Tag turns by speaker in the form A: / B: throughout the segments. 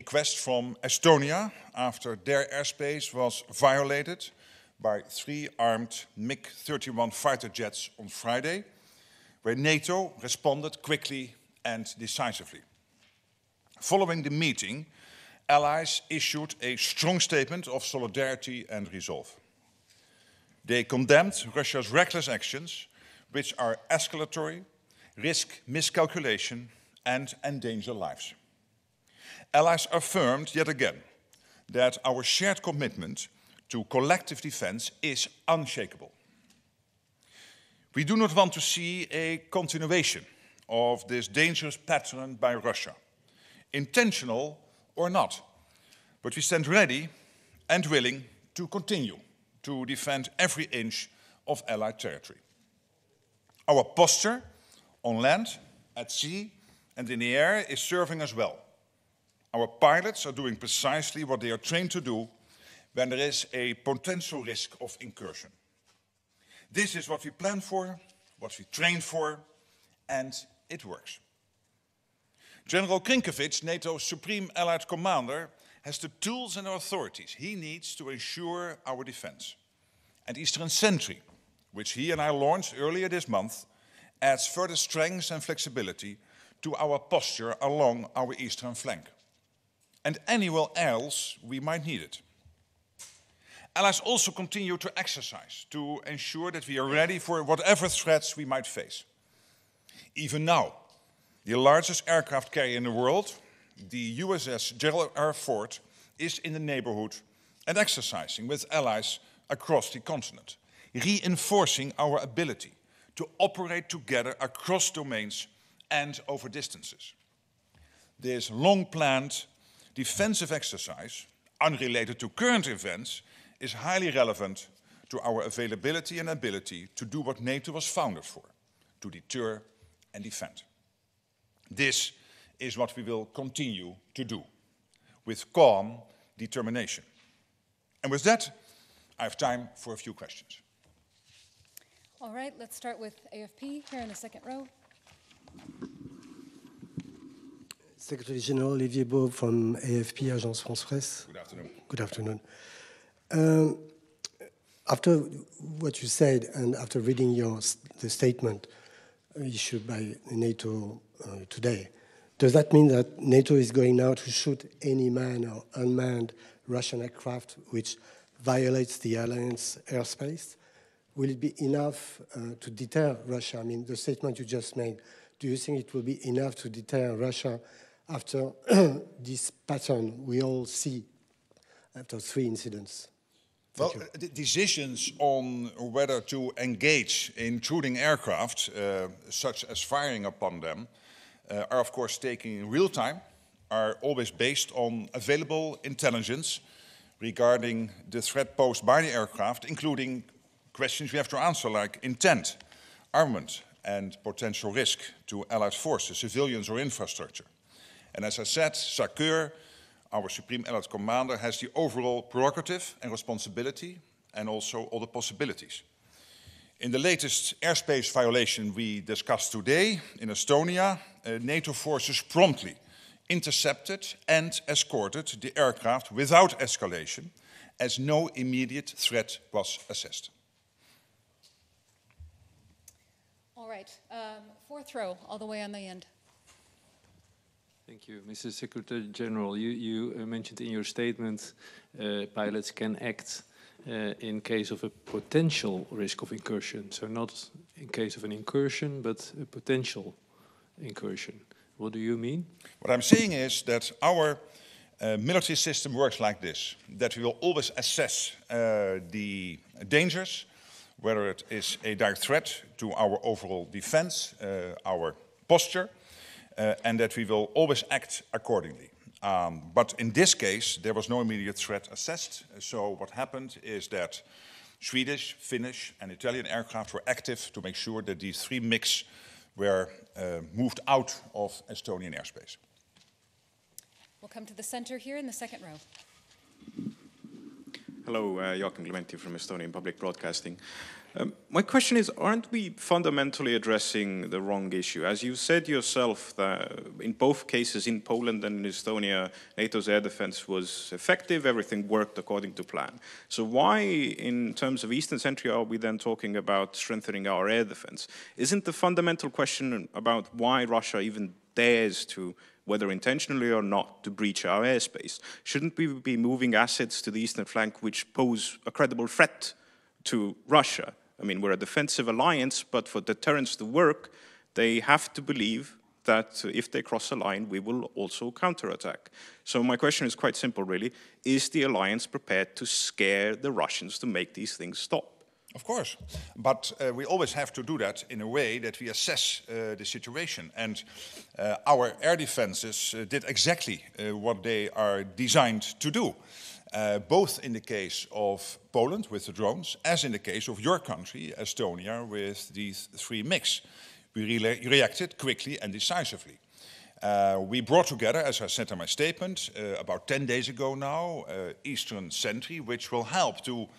A: request from Estonia after their airspace was violated by 3 armed MiG-31 fighter jets on Friday, where NATO responded quickly and decisively. Following the meeting, allies issued a strong statement of solidarity and resolve. They condemned Russia's reckless actions, which are escalatory, risk miscalculation, and endanger lives. Allies affirmed yet again that our shared commitment to collective defense is unshakable. We do not want to see a continuation of this dangerous pattern by Russia, intentional or not, but we stand ready and willing to continue to defend every inch of Allied territory. Our posture on land, at sea, and in the air is serving us well. Our pilots are doing precisely what they are trained to do when there is a potential risk of incursion. This is what we plan for, what we train for, and it works. General Krinkevich, NATO's Supreme Allied Commander, has the tools and authorities he needs to ensure our defense. And Eastern Sentry, which he and I launched earlier this month, adds further strength and flexibility to our posture along our eastern flank, and anywhere else we might need it. Allies also continue to exercise to ensure that we are ready for whatever threats we might face. Even now, the largest aircraft carrier in the world, the USS Gerald R. Ford, is in the neighborhood and exercising with allies across the continent, reinforcing our ability to operate together across domains and over distances. This long-planned defensive exercise, unrelated to current events, is highly relevant to our availability and ability to do what NATO was founded for, to deter and defend. This is what we will continue to do, with calm determination. And with that, I have time for a few questions.
B: All right, let's start with AFP here in the second row.
C: Secretary General Olivier Beau from AFP, Agence France-Presse.
A: Good afternoon.
C: Good afternoon. After what you said and after reading the statement issued by NATO today, does that mean that NATO is going now to shoot any manned or unmanned Russian aircraft which violates the alliance airspace? Will it be enough to deter Russia? I mean, the statement you just made, do you think it will be enough to deter Russia after this pattern we all see after 3 incidents?
A: Well, the decisions on whether to engage intruding aircraft, such as firing upon them, are of course taken in real time, are always based on available intelligence regarding the threat posed by the aircraft, including questions we have to answer like intent, armament, and potential risk to Allied forces, civilians or infrastructure. And as I said, SACEUR, our Supreme Allied Commander, has the overall prerogative and responsibility and also all the possibilities. In the latest airspace violation we discussed today in Estonia, NATO forces promptly intercepted and escorted the aircraft without escalation, as no immediate threat was assessed.
B: All right, fourth row, all the way on the end.
D: Thank you. Mr. Secretary General, you mentioned in your statement pilots can act in case of a potential risk of incursion. So not in case of an incursion, but a potential incursion. What do you mean?
A: What I'm saying is that our military system works like this, that we will always assess the dangers, whether it is a direct threat to our overall defense, our posture, and that we will always act accordingly. But in this case, there was no immediate threat assessed. So what happened is that Swedish, Finnish, and Italian aircraft were active to make sure that these 3 MiGs were moved out of Estonian airspace.
B: We'll come to the center here in the second row.
E: Hello, Joachim Clementi from Estonian Public Broadcasting. My question is, aren't we fundamentally addressing the wrong issue? As you said yourself, that in both cases, in Poland and in Estonia, NATO's air defense was effective, everything worked according to plan. So why, in terms of Eastern Century, are we then talking about strengthening our air defense? Isn't the fundamental question about why Russia even dares to, whether intentionally or not, to breach our airspace? Shouldn't we be moving assets to the eastern flank which pose a credible threat to Russia? I mean, we're a defensive alliance, but for deterrence to work, they have to believe that if they cross a line, we will also counterattack. So my question is quite simple, really. Is the alliance prepared to scare the Russians to make these things stop?
A: Of course, but we always have to do that in a way that we assess the situation. And our air defenses did exactly what they are designed to do. Both in the case of Poland with the drones, as in the case of your country, Estonia, with these 3 MiGs. We reacted quickly and decisively. We brought together, as I said in my statement, about 10 days ago now, Eastern Sentry, which will help to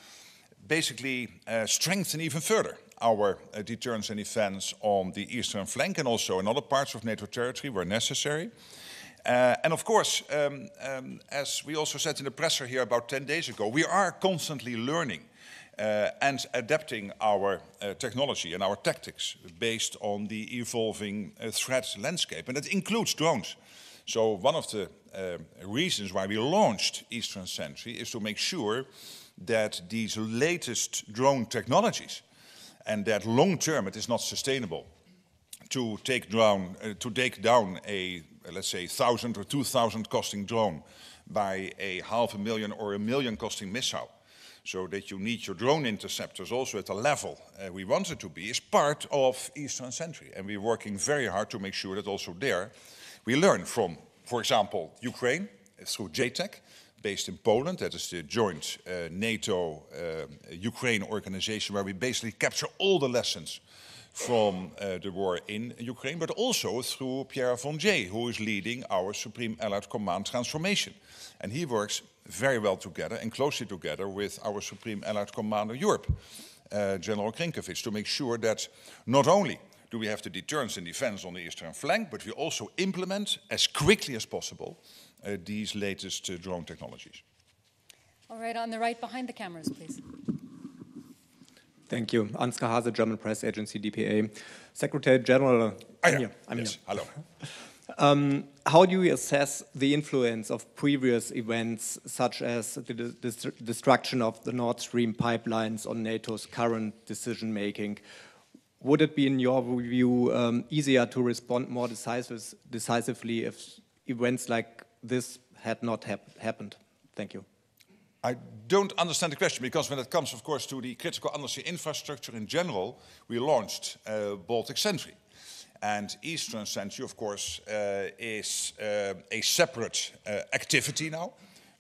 A: basically strengthen even further our deterrence and defense on the eastern flank and also in other parts of NATO territory where necessary. And of course, as we also said in the presser here about 10 days ago, we are constantly learning and adapting our technology and our tactics based on the evolving threat landscape. And that includes drones. So one of the reasons why we launched Eastern Sentry is to make sure that these latest drone technologies and that long term it is not sustainable to take down a, let's say, 1,000 or 2,000 costing drone by a 500,000 or $1 million costing missile, so that you need your drone interceptors also at the level we want it to be, is part of Eastern Sentry. And we're working very hard to make sure that also there we learn from, for example, Ukraine through JTAC, based in Poland. That is the joint NATO-Ukraine organization where we basically capture all the lessons from the war in Ukraine, but also through Pierre von Jay, who is leading our Supreme Allied Command transformation. And he works very well together and closely together with our Supreme Allied Commander Europe, General Krinkovic, to make sure that not only do we have the deterrence and defense on the eastern flank, but we also implement as quickly as possible these latest drone technologies.
B: All right, on the right behind the cameras, please.
F: Thank you. Ansgar Hase, German press agency, DPA. Secretary General, I'm here.
A: Hello.
F: How do you assess the influence of previous events, such as the destruction of the Nord Stream pipelines, on NATO's current decision-making? Would it be, in your view, easier to respond more decisively if events like this had not happened? Thank you.
A: I don't understand the question, because when it comes, of course, to the critical undersea infrastructure in general, we launched Baltic Sentry. And Eastern Sentry, of course, is a separate activity now,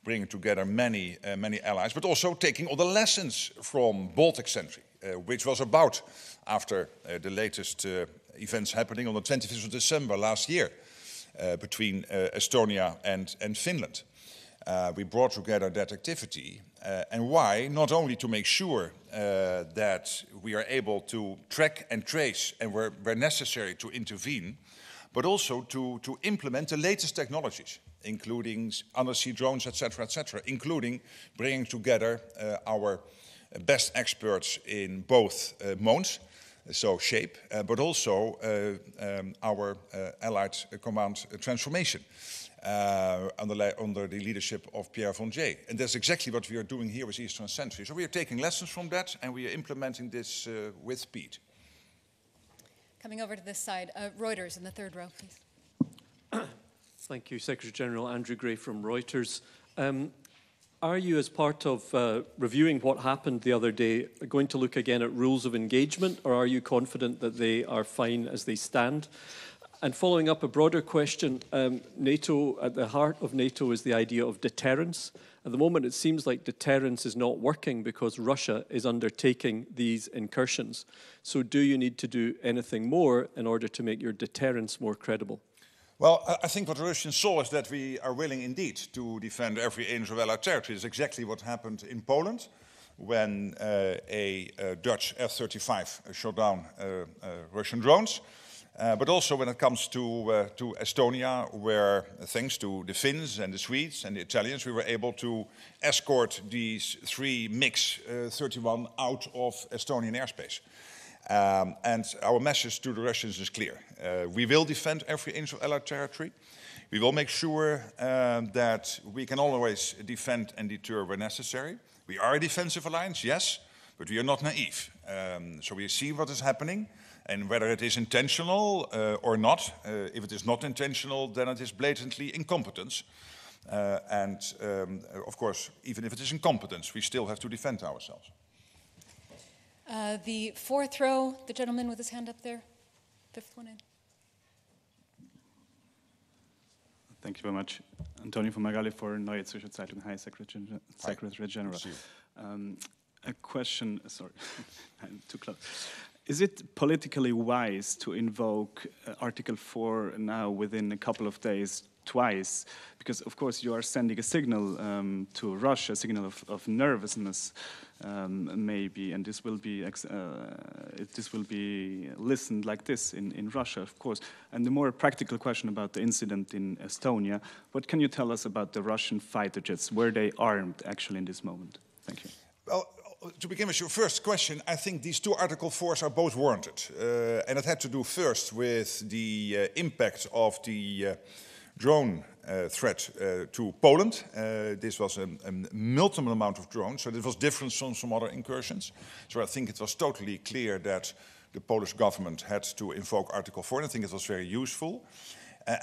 A: bringing together many allies, but also taking all the lessons from Baltic Sentry, which was about, after the latest events happening on the 25th of December last year, between Estonia and Finland. We brought together that activity, and why? Not only to make sure that we are able to track and trace and where necessary to intervene, but also to implement the latest technologies, including undersea drones, etc., including bringing together our best experts in both modes, so shape, but also our Allied Command transformation under the leadership of Pierre von Jay. And that's exactly what we are doing here with Eastern Sentry. So we are taking lessons from that and we are implementing this with speed.
B: Coming over to this side, Reuters in the third row, please.
G: Thank you, Secretary General. Andrew Gray from Reuters. Are you, as part of reviewing what happened the other day, going to look again at rules of engagement, or are you confident that they are fine as they stand? And following up a broader question, NATO, at the heart of NATO is the idea of deterrence. At the moment, it seems like deterrence is not working because Russia is undertaking these incursions. So do you need to do anything more in order to make your deterrence more credible?
A: Well, I think what the Russians saw is that we are willing indeed to defend every inch of Allied territory. It's exactly what happened in Poland. when a Dutch F-35 shot down Russian drones. But also when it comes to Estonia, where thanks to the Finns and the Swedes and the Italians, we were able to escort these 3 MiG-31 out of Estonian airspace. And our message to the Russians is clear. We will defend every inch of LR territory. We will make sure that we can always defend and deter where necessary. We are a defensive alliance, yes, but we are not naive. So we see what is happening. And whether it is intentional or not, if it is not intentional, then it is blatantly incompetence. Of course, even if it is incompetence, we still have to defend ourselves.
B: The 4th row, the gentleman with his hand up there, 5th one in.
H: Thank you very much. Antonio Fumagalli for Neue Zürcher Zeitung. Hi, Secretary General. A question, sorry, I'm too close. Is it politically wise to invoke Article 4 now within a couple of days twice? Because of course you are sending a signal to Russia, a signal of nervousness maybe, and this will be listened like this in Russia, of course. And the more practical question about the incident in Estonia, what can you tell us about the Russian fighter jets? Were they armed actually in this moment? Thank you.
A: Well, to begin with your first question, I think these 2 Article 4s are both warranted. And it had to do first with the impact of the drone threat to Poland. This was a multiple amount of drones, so this was different from some other incursions. So I think it was totally clear that the Polish government had to invoke Article 4, and I think it was very useful.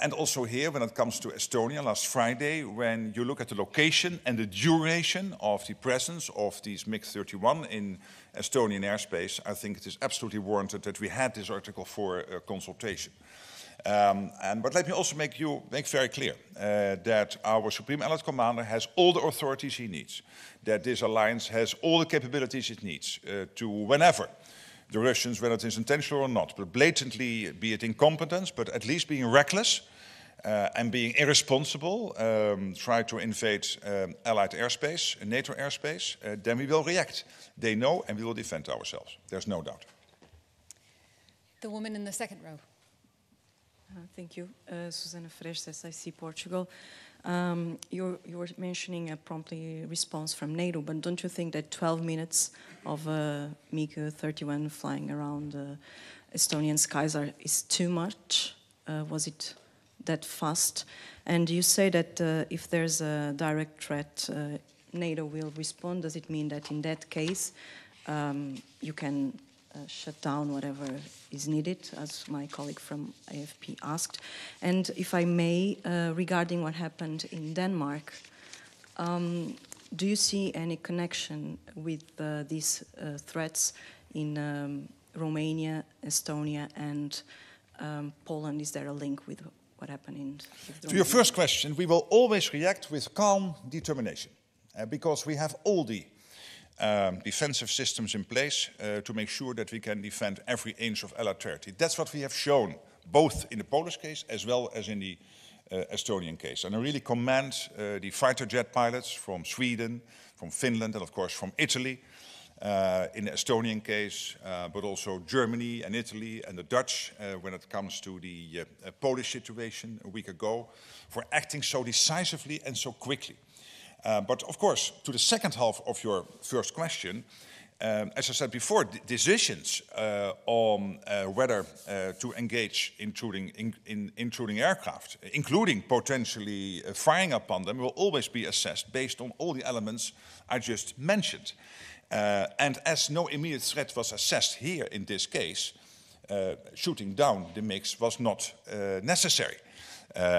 A: And also here, when it comes to Estonia, last Friday, when you look at the location and the duration of the presence of these MiG-31 in Estonian airspace, I think it is absolutely warranted that we had this Article 4 consultation. But let me also make very clear that our Supreme Allied Commander has all the authorities he needs, that this alliance has all the capabilities it needs to, whenever the Russians, whether it is intentional or not, but blatantly, be it incompetence, but at least being reckless and being irresponsible, try to invade Allied airspace, NATO airspace, then we will react. They know, and we will defend ourselves. There's no doubt.
B: The woman in the 2nd row.
I: Thank you. Susana Freires, SIC Portugal. You were mentioning a promptly response from NATO, but don't you think that 12 minutes of MiG-31 flying around Estonian skies is too much? Was it that fast? And you say that if there's a direct threat, NATO will respond. Does it mean that in that case you can shut down whatever is needed, as my colleague from AFP asked? And if I may, regarding what happened in Denmark, do you see any connection with these threats in Romania, Estonia, and Poland? Is there a link with what happened in
A: To your first question, we will always react with calm determination, because we have all the defensive systems in place to make sure that we can defend every inch of LR territory. That's what we have shown, both in the Polish case as well as in the Estonian case. And I really commend the fighter jet pilots from Sweden, from Finland, and of course from Italy, in the Estonian case, but also Germany and Italy and the Dutch when it comes to the Polish situation a week ago, for acting so decisively and so quickly. But of course, to the second half of your first question, as I said before, decisions on whether to engage intruding aircraft, including potentially firing upon them, will always be assessed based on all the elements I just mentioned. And as no immediate threat was assessed here in this case, shooting down the MiGs was not necessary.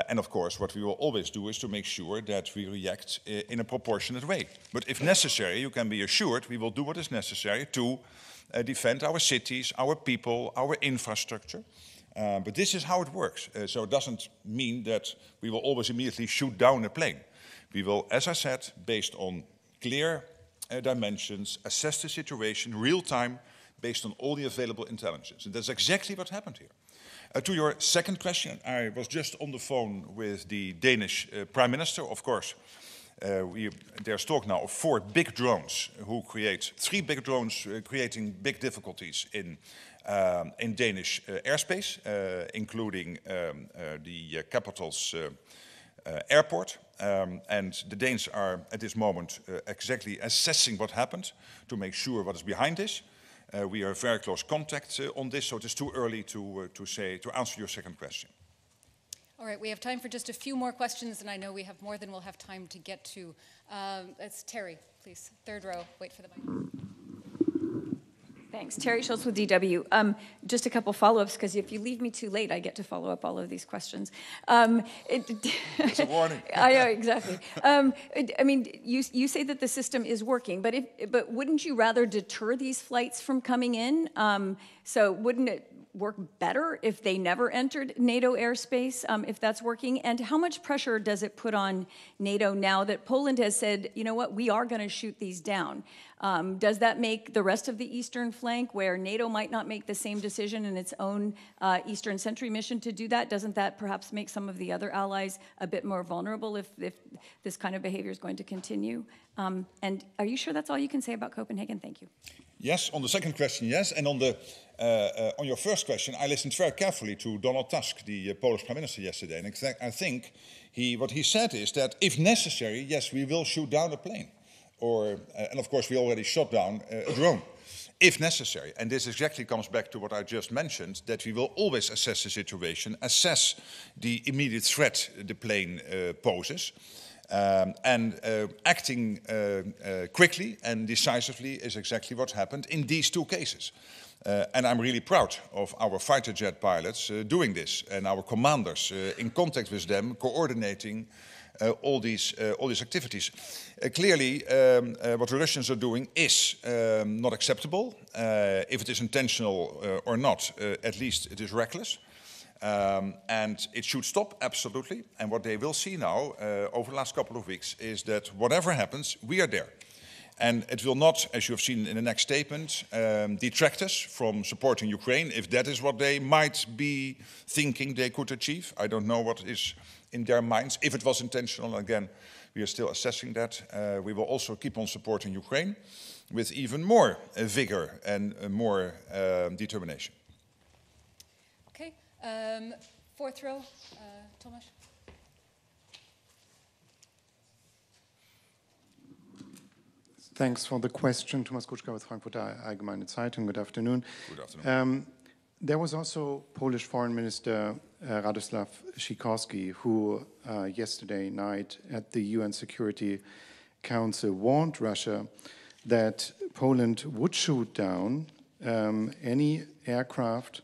A: And of course, what we will always do is to make sure that we react in a proportionate way. But if necessary, you can be assured we will do what is necessary to defend our cities, our people, our infrastructure. But this is how it works. So it doesn't mean that we will always immediately shoot down a plane. We will, as I said, based on clear dimensions, assess the situation real time based on all the available intelligence. And that's exactly what happened here. To your second question, I was just on the phone with the Danish Prime Minister. Of course, There's talk now of 4 big drones who create 3 big drones creating big difficulties in Danish airspace, including the capital's airport. And the Danes are at this moment exactly assessing what happened to make sure what is behind this. We are in very close contact on this, so it is too early to answer your second question.
B: All right, we have time for just a few more questions, and I know we have more than we'll have time to get to. It's Terry, please. 3rd row, wait for the mic.
J: Thanks. Terry Schultz with DW. Just a couple follow-ups, because if you leave me too late, I get to follow up all of these questions.
A: It's a warning.
J: I know, exactly. I mean, you say that the system is working, but wouldn't you rather deter these flights from coming in? So wouldn't it work better if they never entered NATO airspace, if that's working? And how much pressure does it put on NATO now that Poland has said, you know what, we are going to shoot these down? Does that make the rest of the eastern flank, where NATO might not make the same decision in its own Eastern Sentry mission to do that, doesn't that perhaps make some of the other allies a bit more vulnerable if this kind of behavior is going to continue? And are you sure that's all you can say about Copenhagen? Thank you.
A: Yes, on the second question, yes. And on your first question, I listened very carefully to Donald Tusk, the Polish Prime Minister, yesterday. And I think what he said is that if necessary, yes, we will shoot down a plane. And of course, we already shot down a drone, if necessary. And this exactly comes back to what I just mentioned, that we will always assess the situation, assess the immediate threat the plane poses. And acting quickly and decisively is exactly what happened in these 2 cases. And I'm really proud of our fighter jet pilots doing this, and our commanders in contact with them, coordinating all these activities. Clearly, what the Russians are doing is not acceptable. If it is intentional or not, at least it is reckless. And it should stop, absolutely. And what they will see now, over the last couple of weeks, is that whatever happens, we are there. And it will not, as you have seen in the next statement, detract us from supporting Ukraine, if that is what they might be thinking they could achieve. I don't know what is in their minds. If it was intentional, again, we are still assessing that. We will also keep on supporting Ukraine with even more vigor and more determination.
B: Okay, 4th row, Tomasz.
K: Thanks for the question. Thomas Kuczka with Frankfurter Allgemeine Zeitung. Good afternoon.
A: Good afternoon.
K: There was also Polish Foreign Minister Radosław Sikorski, who yesterday night at the UN Security Council warned Russia that Poland would shoot down any aircraft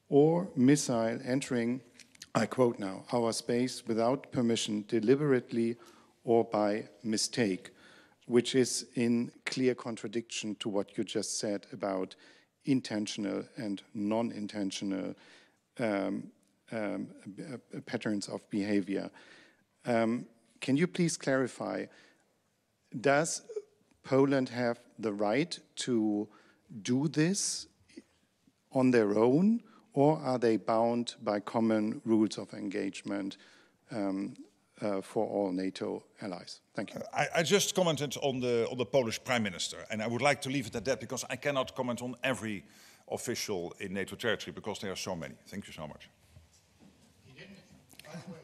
K: or missile entering, I quote now, our space without permission, deliberately or by mistake, which is in clear contradiction to what you just said about intentional and non-intentional patterns of behavior. Can you please clarify, does Poland have the right to do this on their own, or are they bound by common rules of engagement for all NATO allies? Thank you.
A: I just commented on the Polish Prime Minister, and I would like to leave it at that because I cannot comment on every official in NATO territory because there are so many. Thank you so much.
K: He didn't. By the way,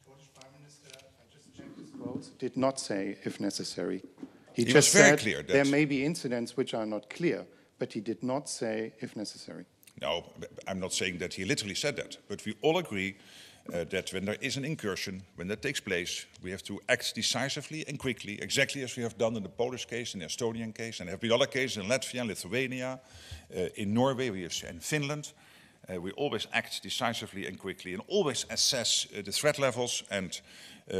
K: Polish Prime Minister, I just checked his quotes, did not say if necessary. He just
A: was very
K: said
A: clear that
K: there may be incidents which are not clear, but he did not say if necessary.
A: No, I'm not saying that he literally said that, but we all agree that when there is an incursion, when that takes place, we have to act decisively and quickly, exactly as we have done in the Polish case, in the Estonian case, and there have been other cases in Latvia and Lithuania, in Norway, and Finland. We always act decisively and quickly and always assess the threat levels and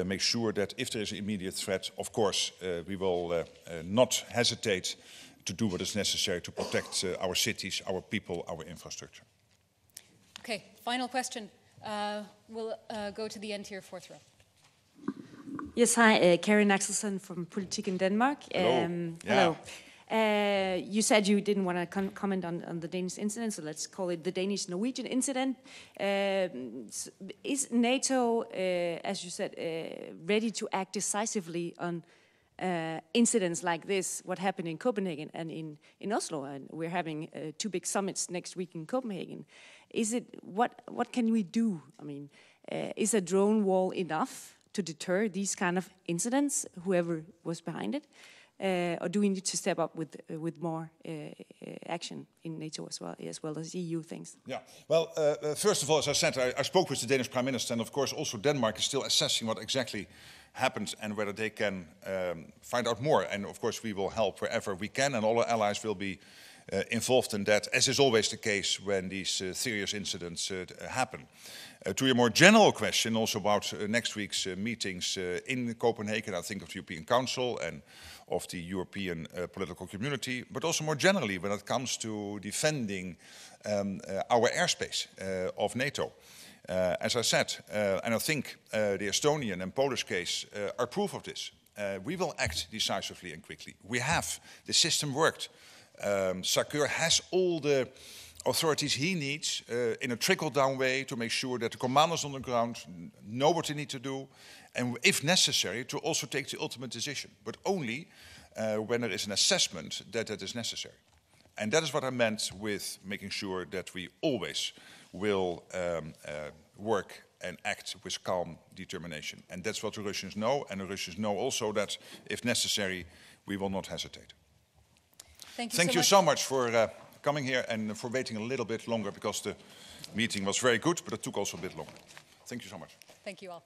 A: make sure that if there is an immediate threat, of course, we will not hesitate to do what is necessary to protect our cities, our people, our infrastructure.
B: Okay, final question. We'll go to the end here, 4th row.
L: Yes, hi, Karen Axelsen from Politik in Denmark.
A: Hello.
L: Hello. You said you didn't want to comment on the Danish incident, so let's call it the Danish-Norwegian incident. Is NATO, as you said, ready to act decisively on incidents like this, what happened in Copenhagen and in Oslo? And we're having 2 big summits next week in Copenhagen. Is it, what can we do? I mean, is a drone wall enough to deter these kind of incidents, whoever was behind it? Or do we need to step up with more action in NATO as well as EU things?
A: Yeah, well, first of all, as I said, I spoke with the Danish Prime Minister, and of course also Denmark is still assessing what exactly happened and whether they can find out more. And of course we will help wherever we can, and all our allies will be involved in that, as is always the case when these serious incidents happen. To your more general question, also about next week's meetings in Copenhagen, I think of the European Council and of the European political community, but also more generally when it comes to defending our airspace of NATO. As I said, and I think the Estonian and Polish case are proof of this. We will act decisively and quickly. We have. The system worked. SACEUR has all the authorities he needs in a trickle-down way to make sure that the commanders on the ground know what they need to do, and if necessary, to also take the ultimate decision, but only when there is an assessment that that is necessary. And that is what I meant with making sure that we always will work and act with calm determination. And that's what the Russians know, and the Russians know also that, if necessary, we will not hesitate. Thank you so much for coming here and for waiting a little bit longer, because the meeting was very good, but it took also a bit longer. Thank you so much.
B: Thank you all.